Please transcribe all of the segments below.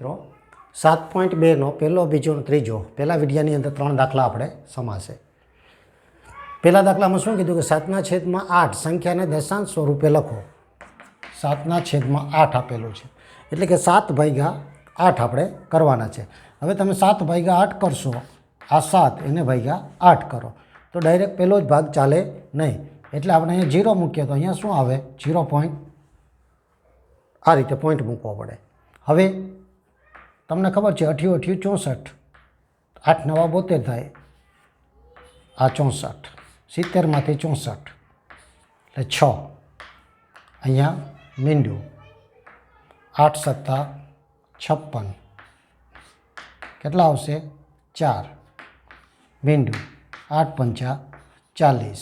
મિત્રો 7.2 પહેલો બીજો અને ત્રીજો પહેલા વિડિયાની અંદર 3 દાખલા આપણે સમાશે। પહેલા દાખલામાં શું કીધું કે 7/8 સંખ્યાને દશાંશ સ્વરૂપે લખો। 7/8 આપેલું છે એટલે કે 7/8 આપણે કરવાના છે। હવે તમે 7/8 કરશો, આ 7 એને ભાગ્યા 8 કરો તો ડાયરેક્ટ પહેલો જ ભાગ ચાલે નહીં, એટલે આપણે અહીંયા 0 મૂકીએ તો અહીંયા શું આવે 0 પોઈન્ટ, આ રીતે પોઈન્ટ મૂકવો પડે। હવે તમને ખબર છે 8 × 8 = 64, 8 × 9 = 72 થાય, આ 64, 70માંથી 64 એટલે 6, અહીંયા મીંડું 8 × 7 = 56, કેટલા આવશે 4, મીંડું 8 × 5 = 40,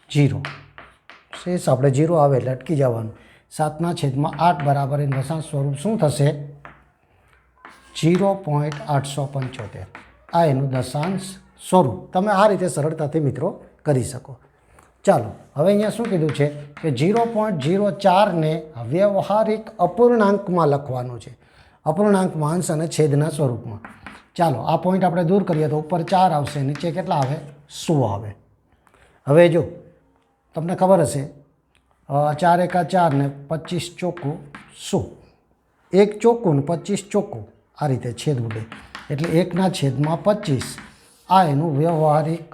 0 શેષ આપણે 0 આવે એટલે અટકી જવાનું। 7/8 બરાબર એનું દશાંશ સ્વરૂપ શું થશે 0.875, આ એનું દશાંશ સ્વરૂપ। તમે આ રીતે સરળતાથી મિત્રો કરી શકો। ચાલો હવે અહીંયા શું કીધું છે કે 0.04 ને વ્યવહારિક અપૂર્ણાંકમાં લખવાનું છે, અપૂર્ણાંકમાં અંશ અને છેદના સ્વરૂપમાં। ચાલો આ પોઈન્ટ આપણે દૂર કરીએ તો ઉપર 4 આવશે, નીચે કેટલા આવે 100 આવે। હવે જો તમને ખબર હશે 4 × 4 ને 25 ચોખ્ખું 100, 1 ચોખ્ખું ને 25 ચોખ્ખું, આ રીતે છેદ ઉડે એટલે 1/25 આ એનું વ્યવહારિક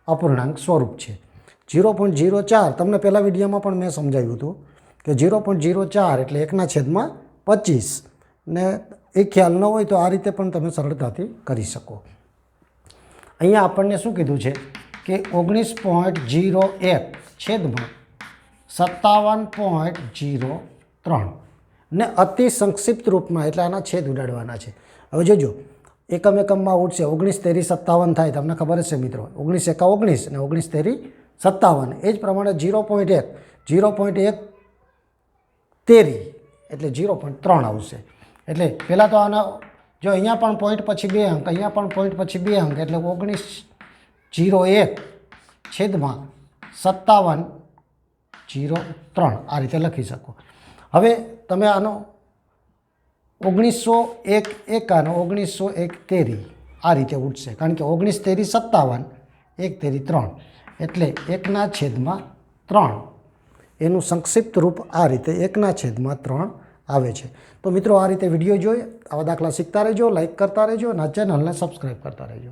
અપૂર્ણાંક સ્વરૂપ છે। 0.04 તમને પહેલા વિડીયોમાં પણ મેં સમજાવ્યું હતું કે 0.04 એટલે 1/25 ને એ ખ્યાલ ન હોય તો આ રીતે પણ તમે સરળતાથી કરી શકો। અહીંયા આપણને શું કીધું છે કે 19.01 છેદમાં 57.03 ને અતિ સંક્ષિપ્ત રૂપમાં એટલે આના છેદ ઉડાડવાના છે। હવે જોજો એકમમાં ઉઠશે 19 × 3 = 57 થાય, તમને ખબર હશે મિત્રો 19 × 1 = 19 અને 19 × 3 = 57, એ જ પ્રમાણે 0.1 0.1 એટલે 0.3 આવશે। એટલે પહેલાં તો આના જો અહીંયા પણ પોઈન્ટ પછી 2 અંક, અહીંયા પણ પોઈન્ટ પછી 2 અંક એટલે 19.01 છેદમાં 57.03 આ રીતે લખી શકો। હવે તમે આનો 1901 અને 1901 આ રીતે ઉઠશે, કારણ કે 19 × 3 = 57, 1 × 3 = 3 એટલે 1/3 એનું સંક્ષિપ્ત રૂપ આ રીતે 1/3 આવે છે। તો મિત્રો આ રીતે વિડીયો જોઈ આવા દાખલા શીખતા રહેજો, લાઇક કરતા રહેજો અને આ ચેનલને સબસ્ક્રાઈબ કરતા રહેજો।